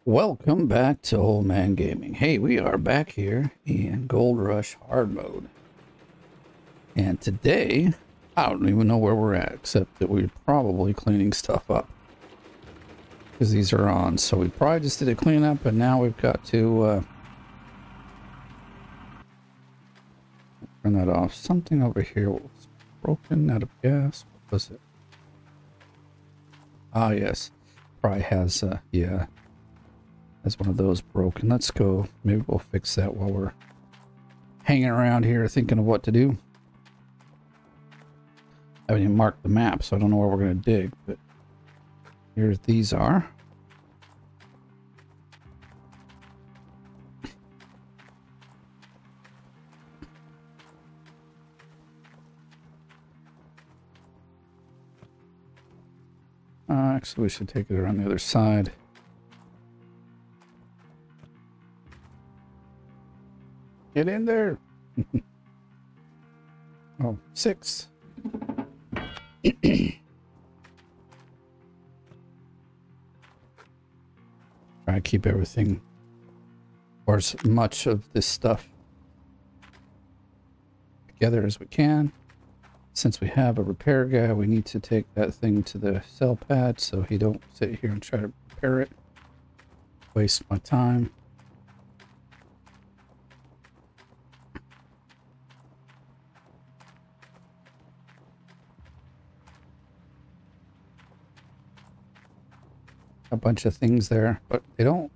Welcome back to Oldman Gaming. Hey, we are back here in Gold Rush hard mode. And today, I don't even know where we're at, except that we're probably cleaning stuff up. Because these are on, so we probably just did a cleanup, and now we've got to turn that off. Something over here was broken out of gas. What was it? Ah, yes. Probably has, yeah. That's one of those broken. Let's go. Maybe we'll fix that while we're hanging around here thinking of what to do. I haven't even marked the map, so I don't know where we're going to dig, but here these are. Actually, we should take it around the other side. Get in there. Oh, 6. Try to keep everything, or as much of this stuff together as we can. Since we have a repair guy, we need to take that thing to the cell pad so he don't sit here and try to repair it. Waste my time. A bunch of things there, but they don't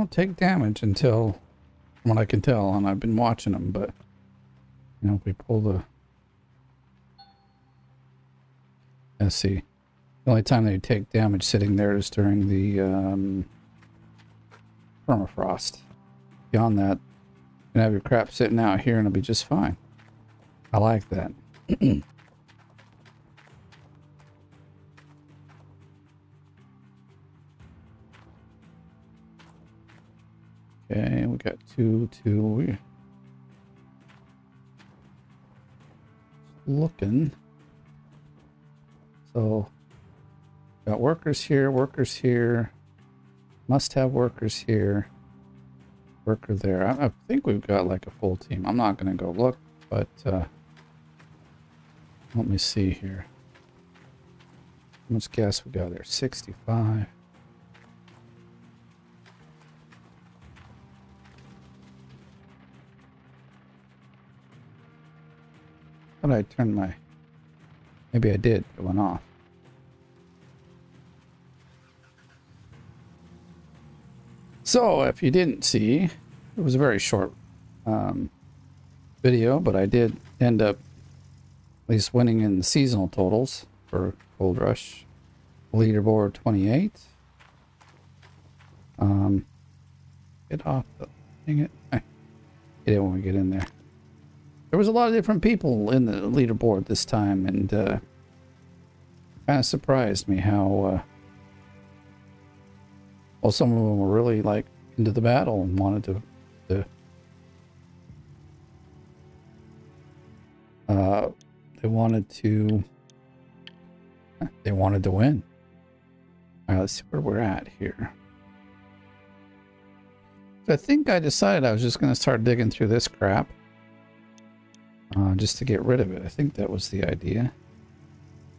take damage until, from what I can tell, and I've been watching them, but you know, if we pull the, let's see, the only time they take damage sitting there is during the permafrost. Beyond that, you can have your crap sitting out here and it'll be just fine. I like that. Okay, we got two. We're looking. So, got workers here. Must have workers here. Worker there. I think we've got like a full team. I'm not going to go look, but let me see here. How much gas we got there? 65. Thought I turned my... Maybe I did. It went off. So, if you didn't see, it was a very short video, but I did end up at least winning in the seasonal totals for Gold Rush. Leaderboard 28. Get off the... Dang it. Get it when we get in there. There was a lot of different people in the leaderboard this time, and kind of surprised me how well, some of them were really like into the battle and wanted to they wanted to win. All right, let's see where we're at here. So I think I decided I was just going to start digging through this crap. Just to get rid of it. I think that was the idea.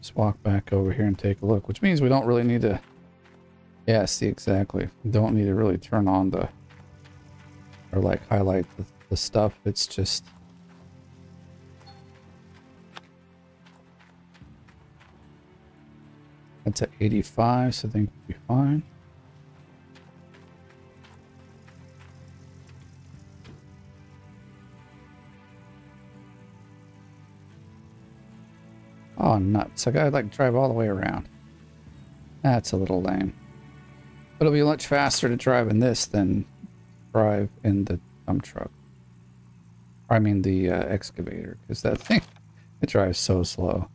Just walk back over here and take a look, which means we don't really need to... Yeah, see, exactly. We don't need to really turn on the... or like highlight the stuff. It's just... That's at 85, so I think we'll be fine. Oh, nuts. I gotta like drive all the way around. That's a little lame. But it'll be much faster to drive in this than drive in the dump truck. Or, I mean the excavator, because that thing, it drives so slow.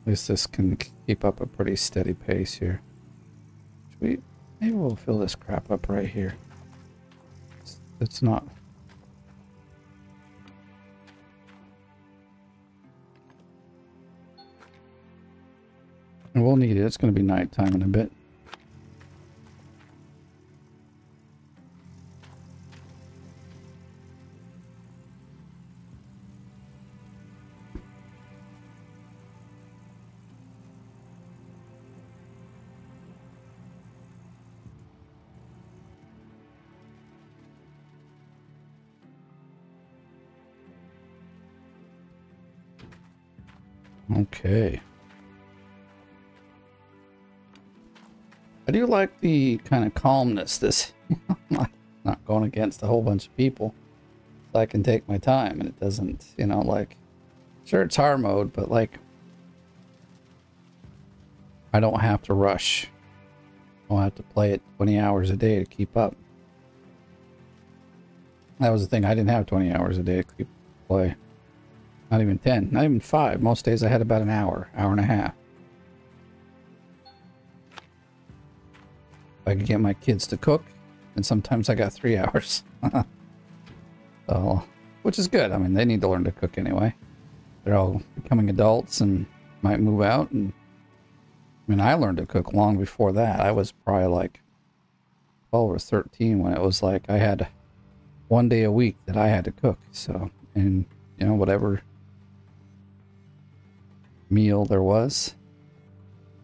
At least this can keep up a pretty steady pace here. Maybe we'll fill this crap up right here. It's not... And we'll need it. It's going to be nighttime in a bit. Okay. I do like the kind of calmness this not going against a whole bunch of people. So I can take my time and it doesn't, you know, like sure it's hard mode, but like I don't have to rush. I don't have to play it 20 hours a day to keep up. That was the thing. I didn't have 20 hours a day to play. Not even 10, not even 5. Most days I had about an hour, hour and a half. If I could get my kids to cook, and sometimes I got 3 hours. So, which is good. I mean, they need to learn to cook anyway. They're all becoming adults and might move out. And I mean, I learned to cook long before that. I was probably like 12 or 13 when it was like I had 1 day a week that I had to cook. So, and you know, whatever meal there was,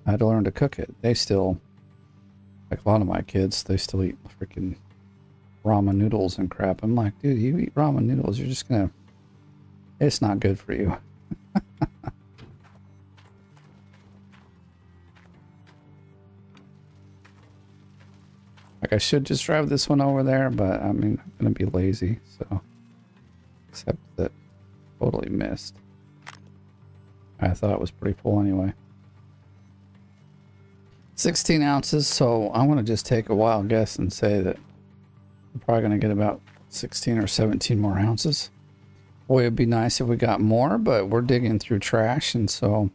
I had to learn to cook it. They still, like a lot of my kids, they still eat freaking ramen noodles and crap. I'm like, dude, you eat ramen noodles, you're just gonna, it's not good for you. Like I should just drive this one over there, but I mean, I'm gonna be lazy, so. Except that totally missed. I thought it was pretty full anyway. 16 ounces, so I'm going to just take a wild guess and say that I'm probably going to get about 16 or 17 more ounces. Boy, it'd be nice if we got more, but we're digging through trash, and so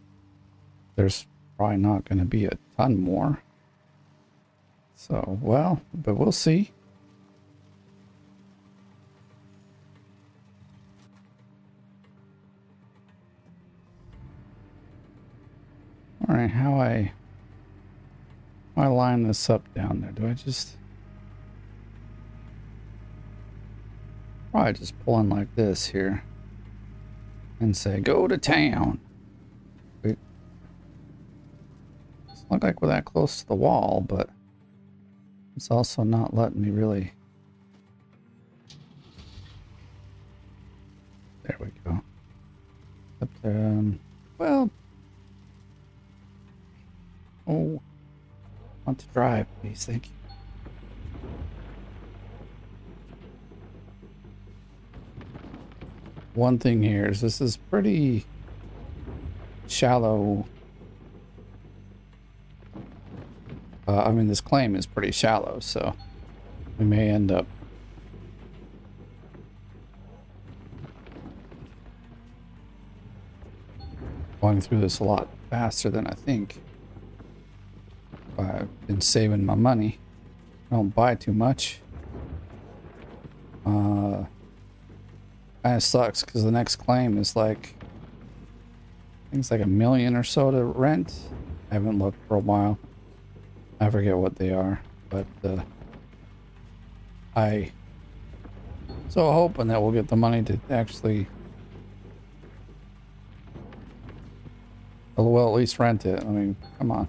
there's probably not going to be a ton more. So, well, but we'll see. All right, how I line this up down there? Do I just probably just pull in like this here and say go to town? Wait, it's not like we're that close to the wall, but it's also not letting me really. There we go. But well. Oh, I want to drive, please. Thank you. One thing here is this is pretty shallow. I mean, this claim is pretty shallow, so we may end up going through this a lot faster than I think. I've been saving my money. I don't buy too much. Kind of sucks because the next claim is like, I think it's like $1 million or so to rent. I haven't looked for a while. I forget what they are, but I so hoping that we'll get the money to actually, well, at least rent it. I mean, come on.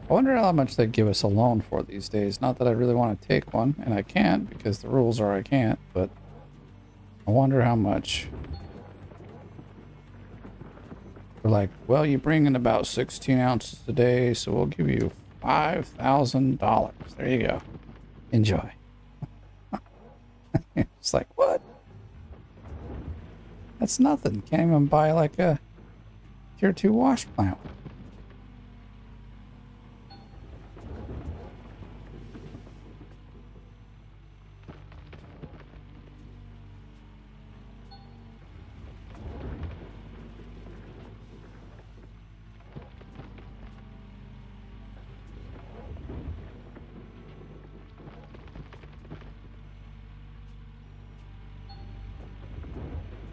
I wonder how much they give us a loan for these days. Not that I really want to take one, and I can't because the rules are I can't, but I wonder how much. They're like, well, you bring in about 16 ounces a day, so we'll give you $5,000. There you go. Enjoy. It's like, what? That's nothing. Can't even buy like a tier 2 wash plant.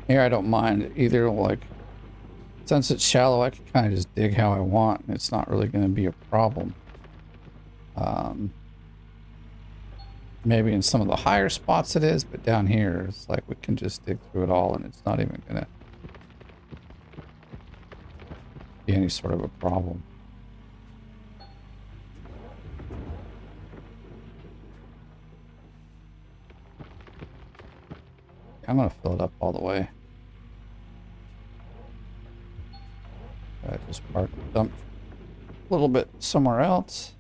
Here, I don't mind either, like, Since it's shallow, I can kind of just dig how I want, and it's not really going to be a problem. Maybe in some of the higher spots it is, but down here, it's like we can just dig through it all, and it's not even going to be any sort of a problem. I'm going to fill it up all the way. I just park the dump a little bit somewhere else.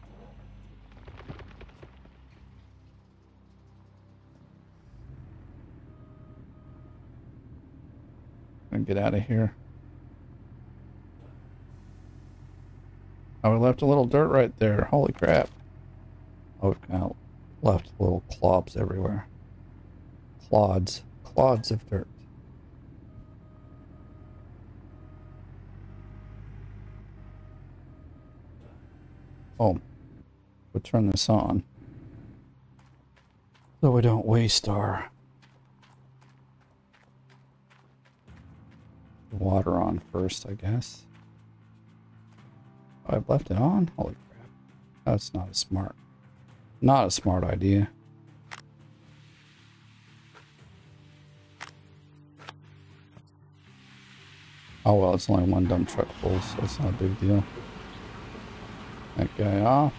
And get out of here. Oh, we left a little dirt right there. Holy crap. Oh, we've kind of left little clods everywhere. Clods of dirt. Oh, we'll turn this on so we don't waste our water on first, I guess. Oh, I've left it on? Holy crap. That's not a smart idea. Oh well, it's only one dump truck full, so it's not a big deal. That guy off.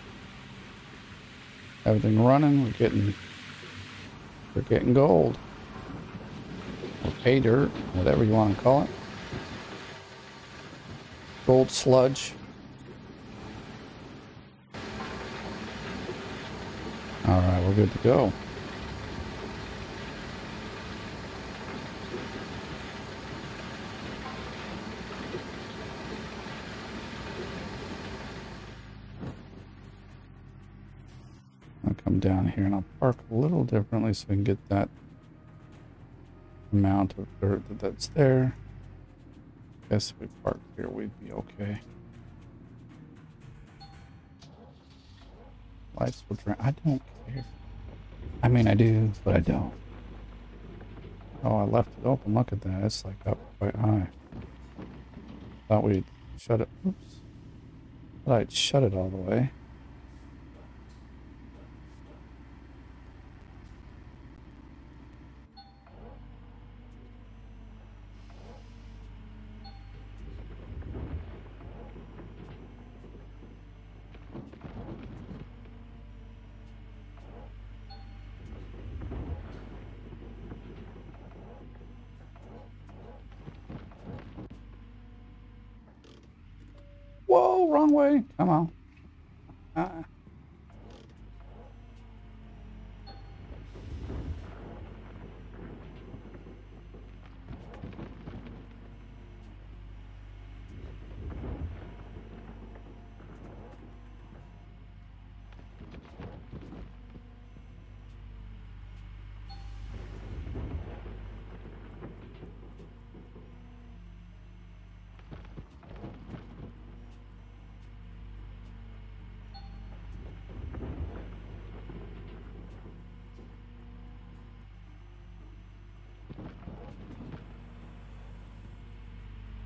Everything running. We're getting gold. Or pay dirt, whatever you want to call it. Gold sludge. Alright, we're good to go. I'll come down here and I'll park a little differently so we can get that amount of dirt that's there. Guess if we parked here, we'd be okay. Lights will drain. I don't care. I mean, I do, but I don't. Oh, I left it open. Look at that. It's like up quite high. Thought we'd shut it. Oops. Thought I'd shut it all the way. Whoa, wrong way. Come on.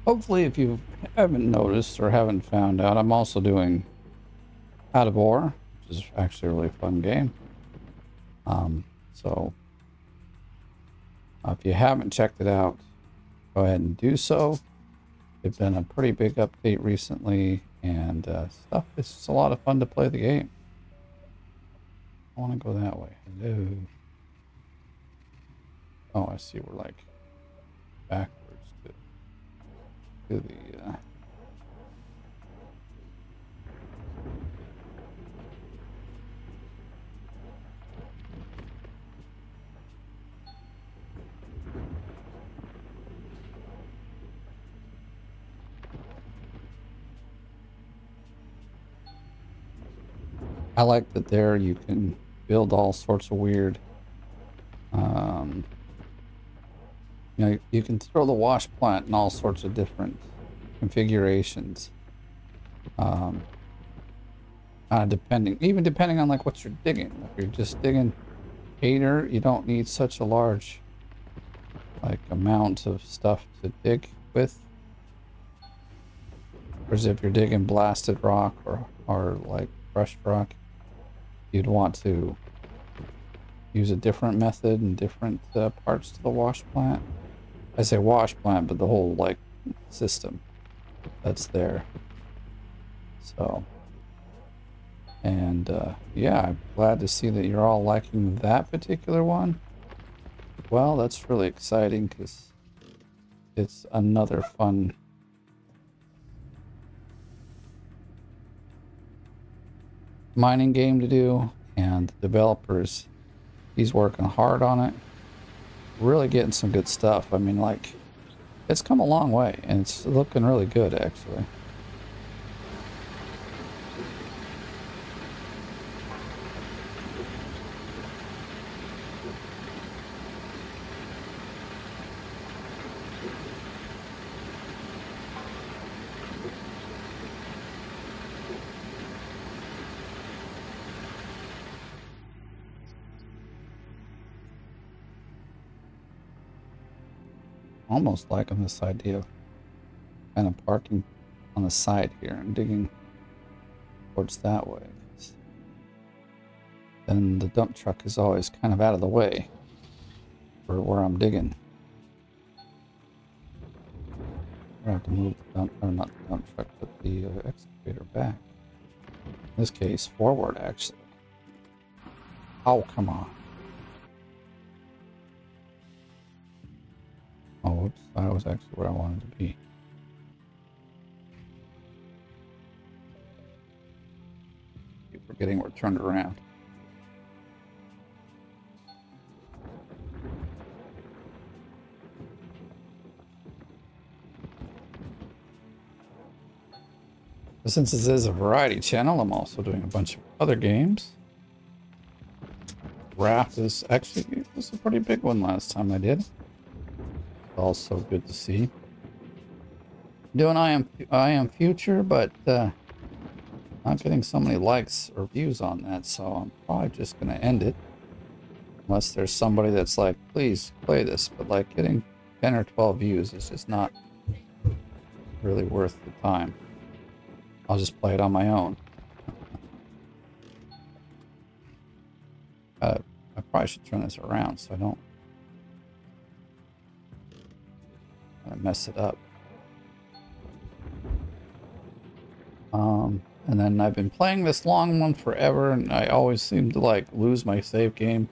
Hopefully, if you haven't noticed or haven't found out, I'm also doing Out of Ore, which is actually a really fun game. So if you haven't checked it out, go ahead and do so. It's been a pretty big update recently, and stuff. It's just a lot of fun to play the game. I want to go that way. Hello. Oh, I see. We're like backwards to the I like that there you can build all sorts of weird you know, you can throw the wash plant in all sorts of different configurations. Depending on like what you're digging. If you're just digging hater, you don't need such a large like amount of stuff to dig with. Whereas if you're digging blasted rock or like crushed rock, you'd want to use a different method and different parts to the wash plant. I say wash plant, but the whole like system that's there. So, and yeah, I'm glad to see that you're all liking that particular one. Well, that's really exciting because it's another fun mining game to do, and the developers, he's working hard on it, really getting some good stuff. I mean, like, it's come a long way and it's looking really good actually. Almost liking this idea of kind of parking on the side here and digging towards that way. Then the dump truck is always kind of out of the way for where I'm digging. I have to move the dump, or not the dump truck, but the excavator back. In this case, forward actually. Oh, come on. Oh, whoops, that was actually where I wanted to be. Keep forgetting we're turned around. But since this is a variety channel, I'm also doing a bunch of other games. Raft is actually, it was a pretty big one last time I did. Also good to see. Doing I am Future, but not getting so many likes or views on that, so I'm probably just gonna end it. Unless there's somebody that's like, please play this, but like getting 10 or 12 views is just not really worth the time. I'll just play it on my own. I probably should turn this around so I don't mess it up. And then I've been playing this long one forever, and I always seem to like lose my save game.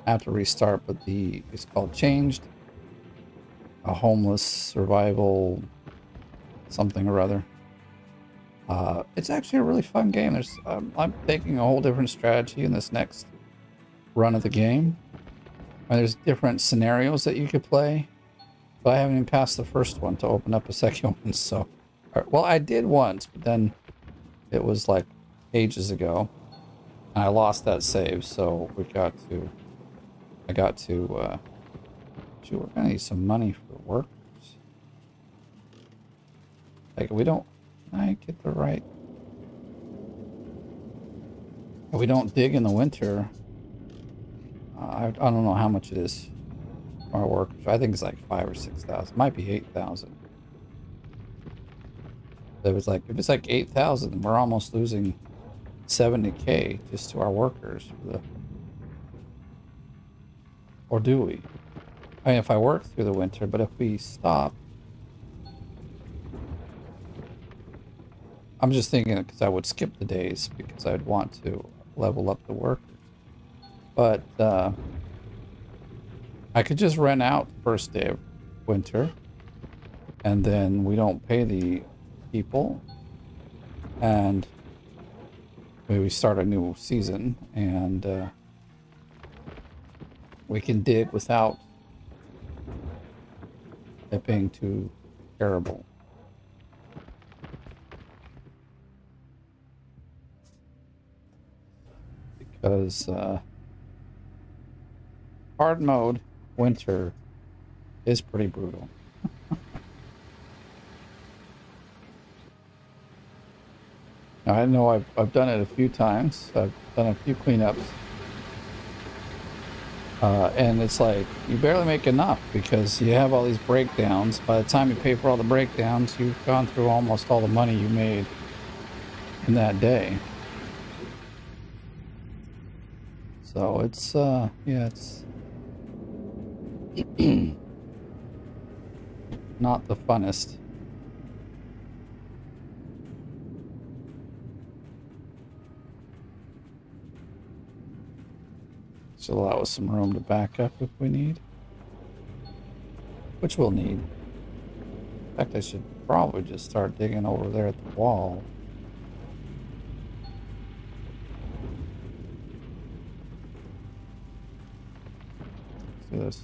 I have to restart, but it's called Changed. A homeless survival something or other. It's actually a really fun game. I'm taking a whole different strategy in this next run of the game. And there's different scenarios that you could play. But I haven't even passed the first one to open up a second one, so... Well, I did once, but then it was like ages ago. And I lost that save, so I got to... Shoot, we're gonna need some money for workers. Like, we don't... Can I get the right... If we don't dig in the winter... I don't know how much it is. Our workers. I think it's like 5,000 or 6,000. Might be 8,000. If it's like 8,000, we're almost losing 70K just to our workers. Or do we? I mean, if I work through the winter, but if we stop, I'm just thinking because I would skip the days because I'd want to level up the workers. But I could just rent out the first day of winter, and then we don't pay the people, and maybe we start a new season, and we can dig without it being too terrible. Because hard mode winter is pretty brutal. Now, I know I've done it a few times. I've done a few cleanups. And it's like you barely make enough because you have all these breakdowns. By the time you pay for all the breakdowns, you've gone through almost all the money you made in that day. So it's yeah, it's not the funnest. Should allow us some room to back up if we need. Which we'll need. In fact, I should probably just start digging over there at the wall. Let's do this.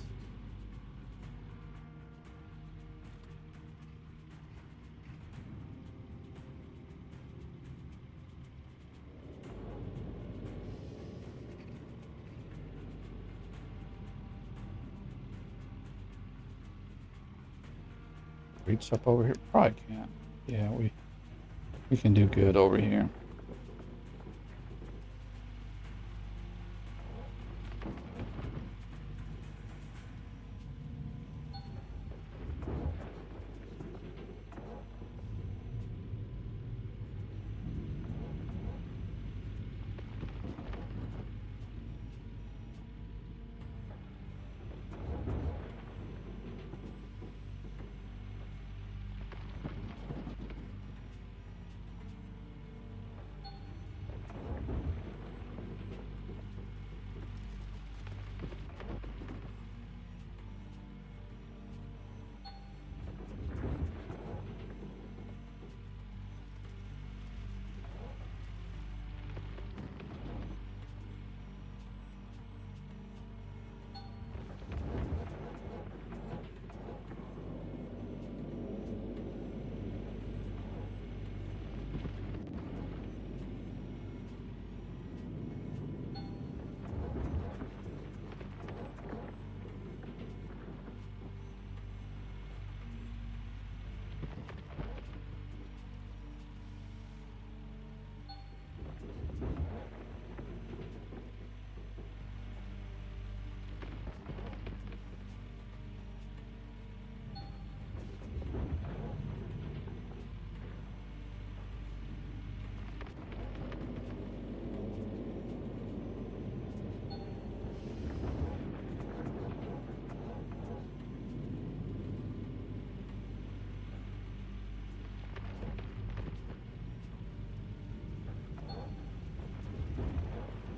Reach up over here? Probably can't. Yeah, we can do good over here.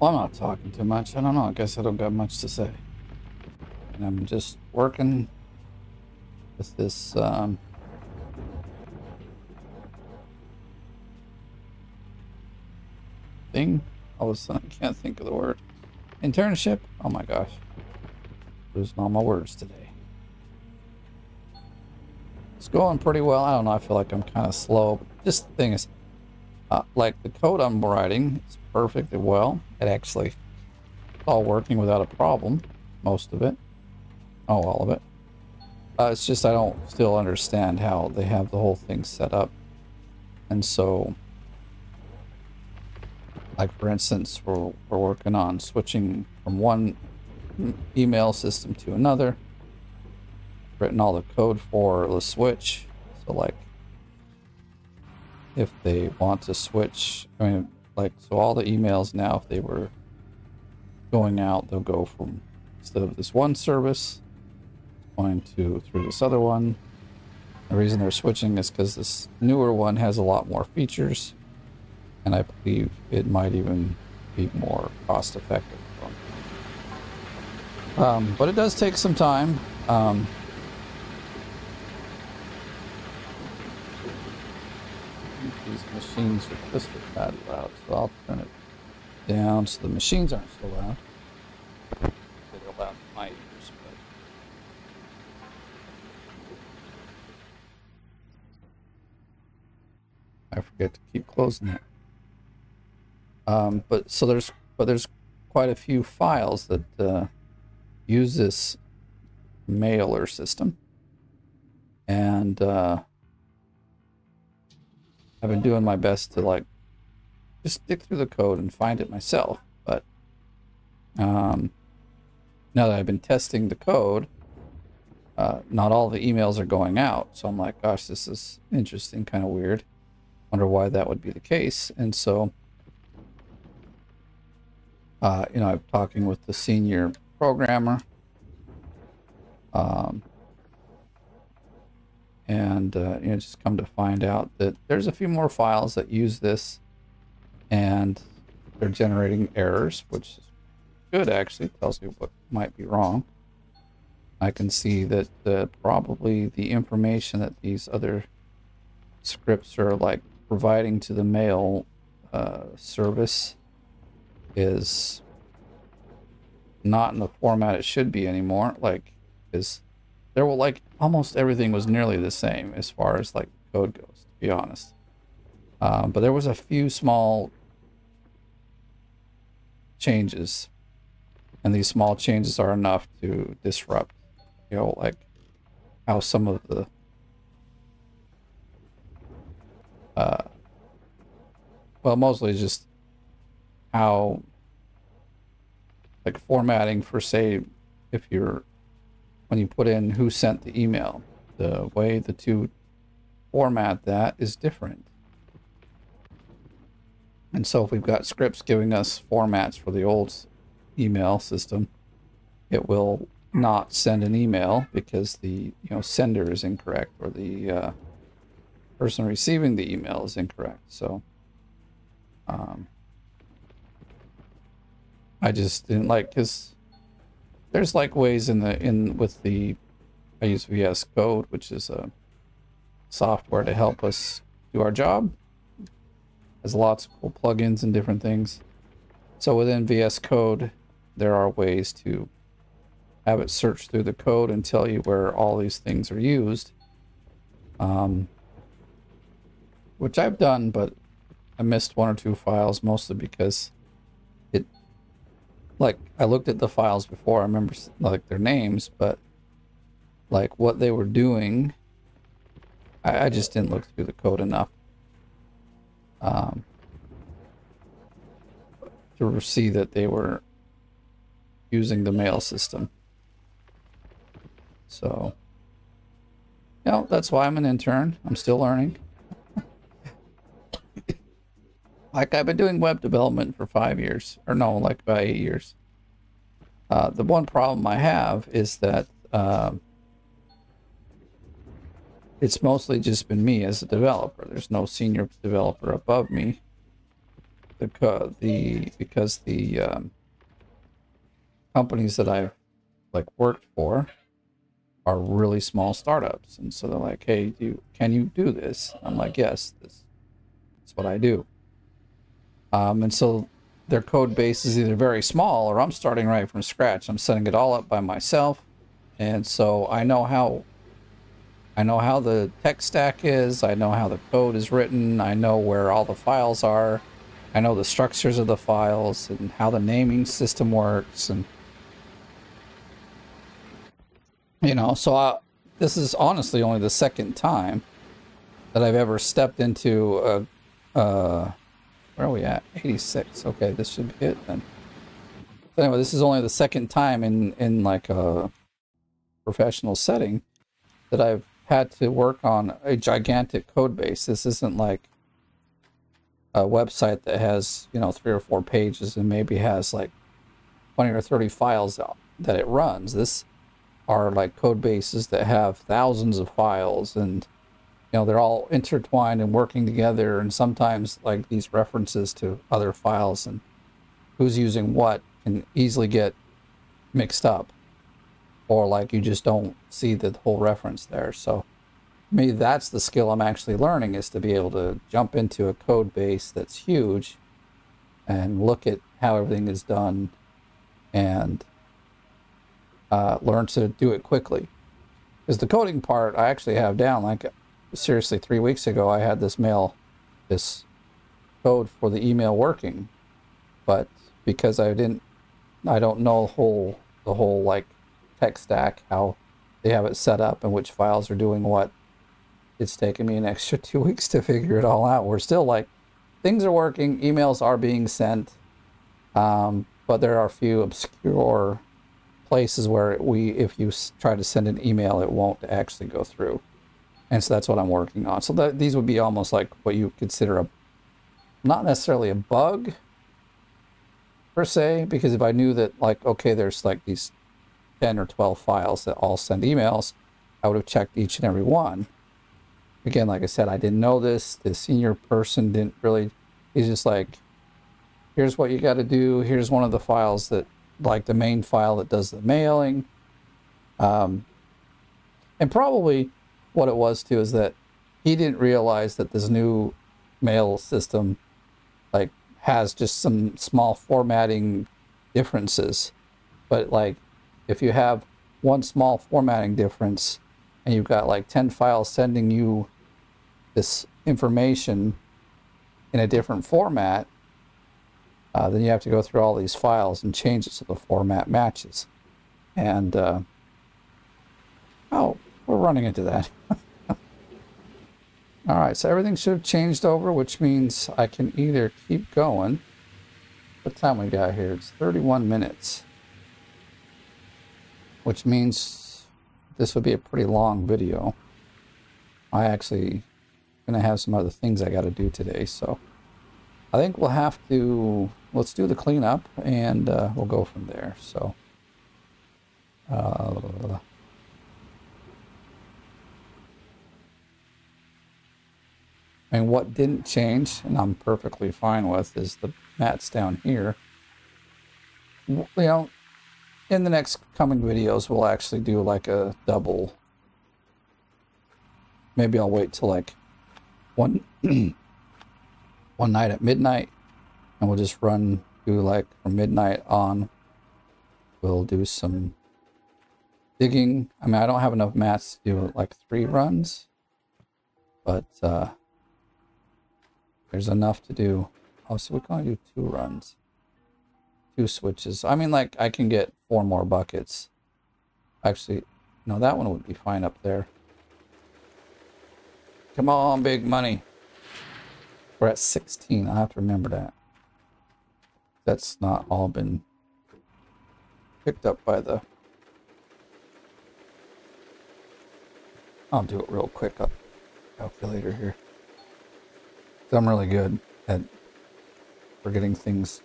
Well, I'm not talking too much. I don't know. I guess I don't got much to say. And I'm just working with this thing. All of a sudden, I can't think of the word. Internship? Oh my gosh. Losing all my words today. It's going pretty well. I don't know. I feel like I'm kind of slow. But just the thing is, like the code I'm writing is perfectly well. It actually is all working without a problem. Most of it. Oh, all of it. It's just I don't still understand how they have the whole thing set up. And so, like for instance, we're working on switching from one email system to another. Written all the code for the switch. So like, if they want to switch, I mean, like, so all the emails now, if they were going out, they'll go from, instead of this one service, going to through this other one. The reason they're switching is because this newer one has a lot more features, and I believe it might even be more cost effective. But it does take some time. These machines are just a tad loud, so I'll turn it down so the machines aren't so loud. They're loud in my ears, but I forget to keep closing it. But there's quite a few files that use this mailer system, and I've been doing my best to like just stick through the code and find it myself, but now that I've been testing the code, not all the emails are going out. So I'm like, gosh, this is interesting, kind of weird. Wonder why that would be the case. And so, you know, I'm talking with the senior programmer. And you know, just come to find out that there's a few more files that use this, and they're generating errors, which is good, actually. It tells you what might be wrong. I can see that probably the information that these other scripts are like providing to the mail service is not in the format it should be anymore. Like, is there were like almost everything was nearly the same as far as like code goes, to be honest. But there was a few small changes, and these small changes are enough to disrupt, you know, like how some of the well, mostly just how, like, formatting for, say, if you're, when you put in who sent the email, the way the two format that is different. And so if we've got scripts giving us formats for the old email system, it will not send an email because the, you know, sender is incorrect, or the person receiving the email is incorrect. So I just didn't like, because there's like ways with the, I use VS Code, which is a software to help us do our job. Has lots of cool plugins and different things. So within VS Code, there are ways to have it search through the code and tell you where all these things are used. Which I've done, but I missed one or two files, mostly because it, like, I looked at the files before, I remember like their names, but like what they were doing, I just didn't look through the code enough to see that they were using the mail system. So, you know, that's why I'm an intern. I'm still learning. Like, I've been doing web development for 5 years, or no, like about 8 years. The one problem I have is that it's mostly just been me as a developer. There's no senior developer above me. Because the companies that I've like worked for are really small startups, and so they're like, "Hey, can you do this?" I'm like, "Yes, that's what I do." And so their code base is either very small, or I'm starting right from scratch. I'm setting it all up by myself, and so I know how the tech stack is. I know how the code is written. I know where all the files are. I know the structures of the files and how the naming system works, and you know, so this is honestly only the second time that I've ever stepped into a where are we at? 86. Okay, this should be it then. So anyway, this is only the second time in like a professional setting that I've had to work on a gigantic code base. This isn't like a website that has, you know, 3 or 4 pages and maybe has like 20 or 30 files that it runs. This are like code bases that have thousands of files, and you know, they're all intertwined and working together, and sometimes like these references to other files and who's using what can easily get mixed up, or like you just don't see the whole reference there. So for me, that's the skill I'm actually learning, is to be able to jump into a code base that's huge and look at how everything is done and learn to do it quickly. Because the coding part I actually have down. Like, seriously, 3 weeks ago I had this code for the email working, but because I don't know the whole like tech stack, how they have it set up and which files are doing what, it's taken me an extra 2 weeks to figure it all out. We're still like, things are working, emails are being sent, but there are a few obscure places where if you try to send an email, it won't actually go through. And so that's what I'm working on. So these would be almost like what you consider not necessarily a bug per se, because if I knew that, like, okay, there's like these 10 or 12 files that all send emails, I would have checked each and every one. Again, like I said, I didn't know this. The senior person didn't really, he's just like, here's what you got to do. Here's one of the files that, like the main file that does the mailing. And probably what it was too is that he didn't realize that this new mail system like has just some small formatting differences. But like if you have one small formatting difference and you've got like 10 files sending you this information in a different format, then you have to go through all these files and change it so the format matches. And oh, we're running into that. All right, so everything should have changed over, which means I can either keep going. What time we got here? It's 31 minutes. Which means this would be a pretty long video. I actually gonna have some other things I gotta do today, so I think we'll have to, let's do the cleanup and we'll go from there. So and what didn't change, and I'm perfectly fine with, is the mats down here. You know, in the next coming videos, we'll actually do like a double. Maybe I'll wait till like one night at midnight, and we'll just do like from midnight on. We'll do some digging. I mean, I don't have enough mats to do like 3 runs, but there's enough to do. Oh, so we can only do 2 runs. 2 switches. I mean, like, I can get 4 more buckets. Actually, no, that one would be fine up there. Come on, big money. We're at 16. I have to remember that. That's not all been picked up by the... I'll do it real quick up calculator here. I'm really good at forgetting things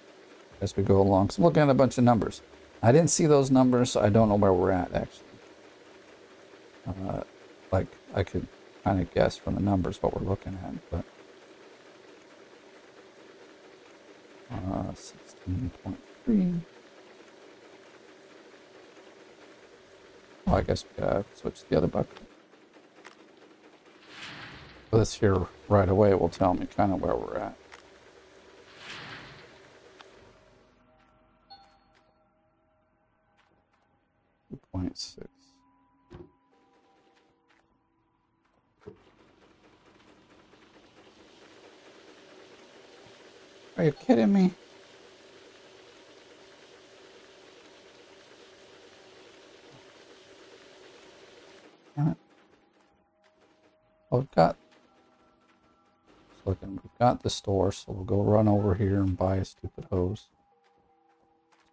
as we go along. So I'm looking at a bunch of numbers. I didn't see those numbers, so I don't know where we're at, actually. Like, I could kind of guess from the numbers what we're looking at, but... 16.3. Oh, I guess we gotta switch to the other bucket. This here right away will tell me kind of where we're at. .6. Are you kidding me? Damn it. Well, we've got the store, so we'll go run over here and buy a stupid hose.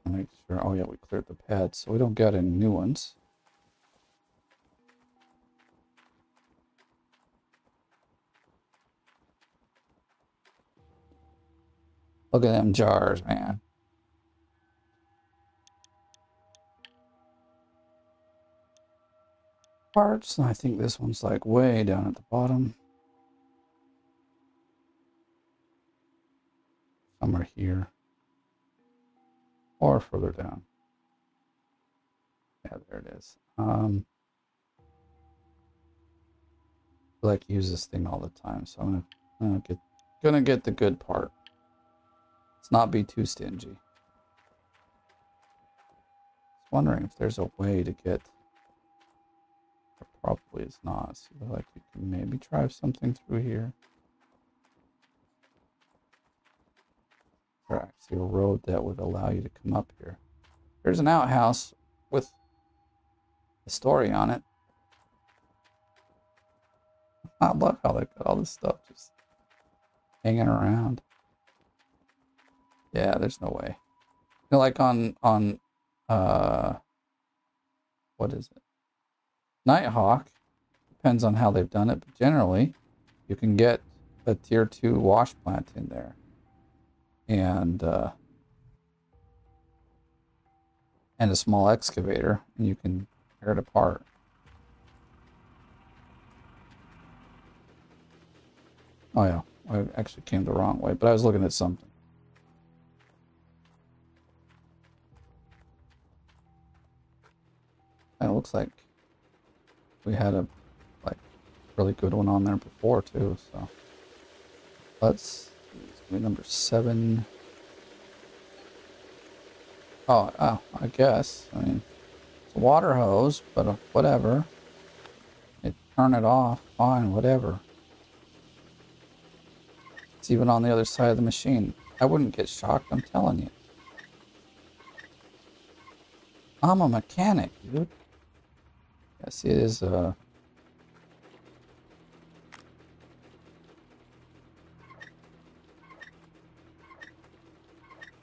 Make sure. Oh yeah, we cleared the pads, so we don't get any new ones. Look at them jars, man. Parts. I think this one's like way down at the bottom. Somewhere here. Or further down. Yeah, there it is. I like use this thing all the time, so I'm gonna get the good part. Let's not be too stingy. Just wondering if there's a way to get. There probably is not. So like you can maybe drive something through here. Or actually a road that would allow you to come up here. There's an outhouse with a story on it. I love how they got all this stuff just hanging around. Yeah, there's no way. You know, like on what is it? Nighthawk. Depends on how they've done it, but generally you can get a tier 2 wash plant in there. And a small excavator, and you can tear it apart. Oh yeah, I actually came the wrong way, but I was looking at something. And it looks like we had a really good one on there before too, so let's see, number 7. Oh, I guess. I mean, it's a water hose, but whatever. Turn it off, fine, whatever. It's even on the other side of the machine. I wouldn't get shocked, I'm telling you. I'm a mechanic, dude. Yeah, see, it is,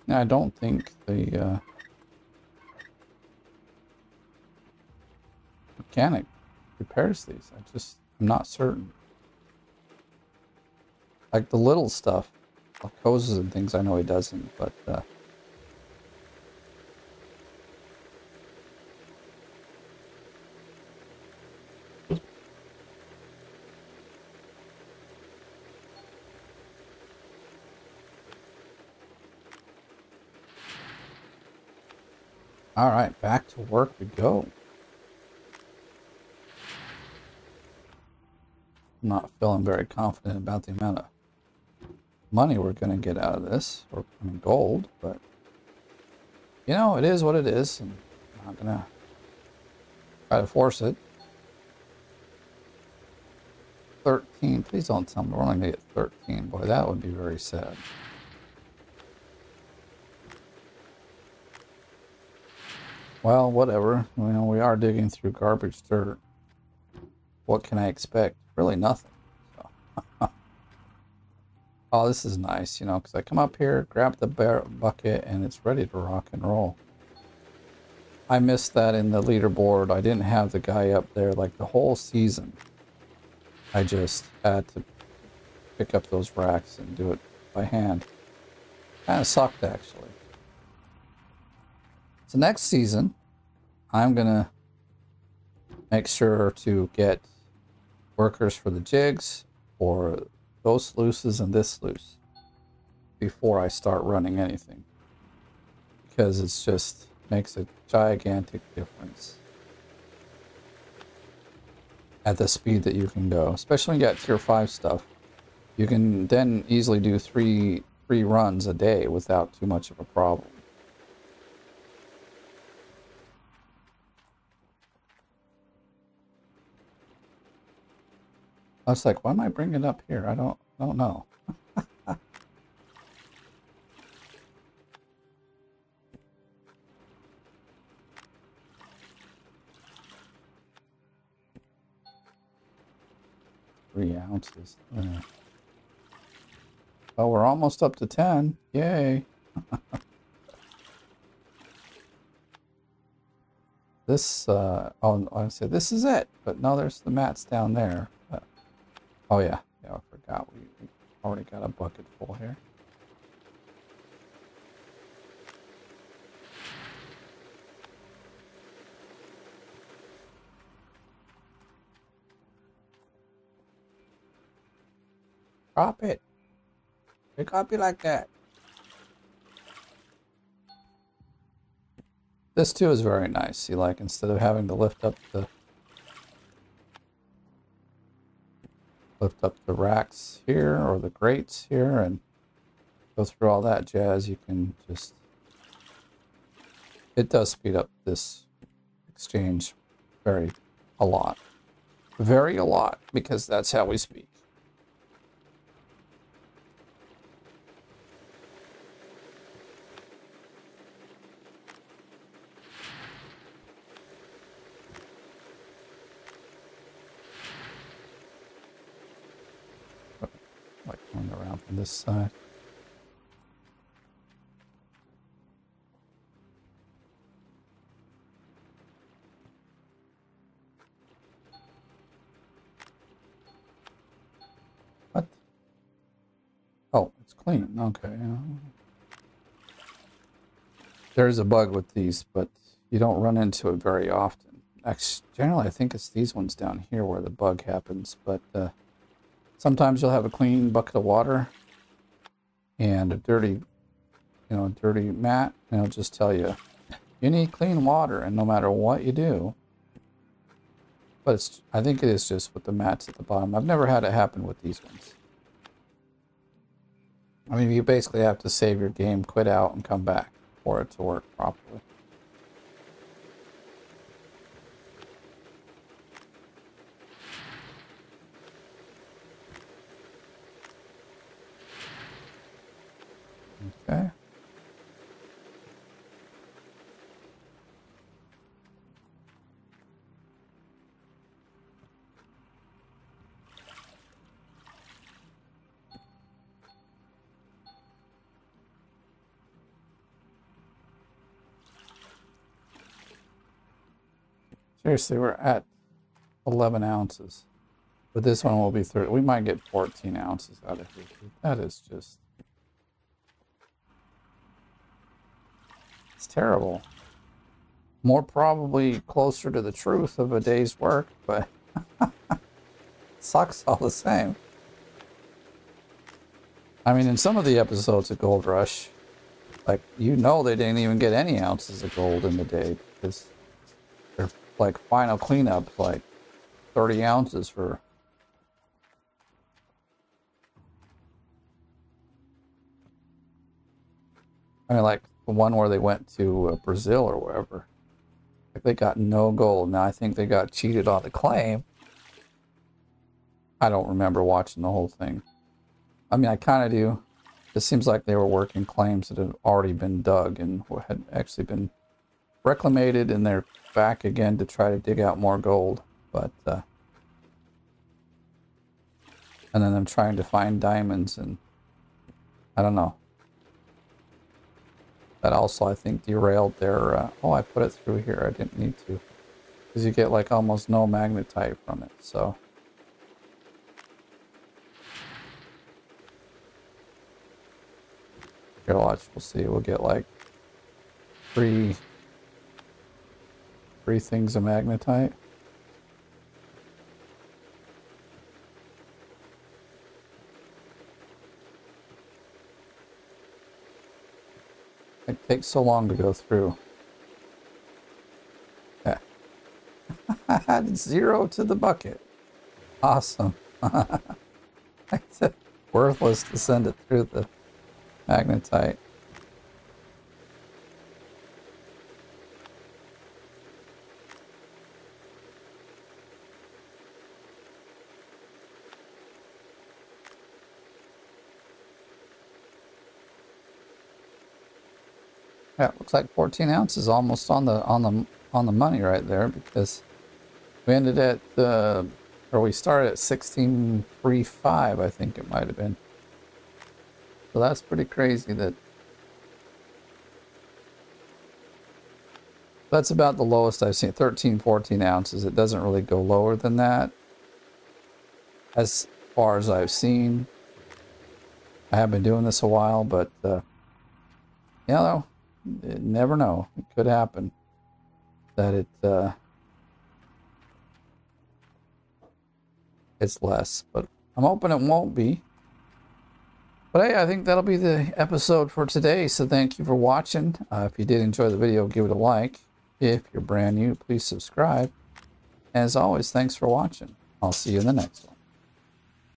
I don't think the, mechanic repairs these. I'm not certain. Like the little stuff, like hoses and things, I know he doesn't, but, all right, back to work we go. I'm not feeling very confident about the amount of money we're going to get out of this, or I mean, gold, but you know, it is what it is, and I'm not going to try to force it. 13, please don't tell me we're only going to get 13. Boy, that would be very sad. Well, whatever. You know, we are digging through garbage dirt. What can I expect? Really nothing. So. Oh, this is nice, you know, because I come up here, grab the bucket, and it's ready to rock and roll. I missed that in the leaderboard. I didn't have the guy up there like the whole season. I just had to pick up those racks and do it by hand. Kind of sucked, actually. So next season, I'm going to make sure to get workers for the jigs, or those sluices and this sluice, before I start running anything. Because it's just makes a gigantic difference at the speed that you can go. Especially when you got tier 5 stuff. You can then easily do three runs a day without too much of a problem. I was like, why am I bringing it up here? I don't know. Three ounces. Oh, we're almost up to 10. Yay. This, oh, I said this is it, but no, there's the mats down there. Oh yeah, I forgot we already got a bucket full here. Drop it. It can't be like that. This too is very nice. See, like instead of having to lift up the racks here or the grates here and go through all that jazz, you can just, it does speed up this exchange a lot, because that's how we speak. Like going around from this side. Oh, it's clean. Okay. There's a bug with these, but you don't run into it very often. Actually, generally, I think it's these ones down here where the bug happens, but sometimes you'll have a clean bucket of water and a dirty, dirty mat, and it'll just tell you, you need clean water, and no matter what you do, but I think it is just with the mats at the bottom. I've never had it happen with these ones. I mean, you basically have to save your game, quit out, and come back for it to work properly. Okay. Seriously, we're at 11 ounces. But this one will be 30. We might get 14 ounces out of here. That is just... It's terrible. More probably closer to the truth of a day's work, but sucks all the same. I mean, in some of the episodes of Gold Rush, like, they didn't even get any ounces of gold in the day because their, like, final cleanup, like, 30 ounces for... I mean, like, the one where they went to Brazil or wherever. Like, they got no gold. Now, I think they got cheated on the claim. I don't remember watching the whole thing. I mean, I kind of do. It seems like they were working claims that had already been dug and had actually been reclamated, and they're back again to try to dig out more gold. But, and then I'm trying to find diamonds, and I don't know. That also, I think, derailed their... oh, I put it through here. I didn't need to. Because you get, like, almost no magnetite from it, so... Here, watch. We'll see. We'll get, like, three things of magnetite. It takes so long to go through. Yeah. I added 0 to the bucket. Awesome. It's worthless to send it through the magnetite. Yeah, it looks like 14 ounces, almost on the money right there, because we ended at or we started at 16.35, I think it might have been. So that's pretty crazy. That's about the lowest I've seen. 13, 14 ounces. It doesn't really go lower than that, as far as I've seen. I have been doing this a while, but you never know. It could happen that it's less, but I'm hoping it won't be. But hey, I think that'll be the episode for today. So thank you for watching. If you did enjoy the video, give it a like. If you're brand new, please subscribe. As always, thanks for watching. I'll see you in the next one.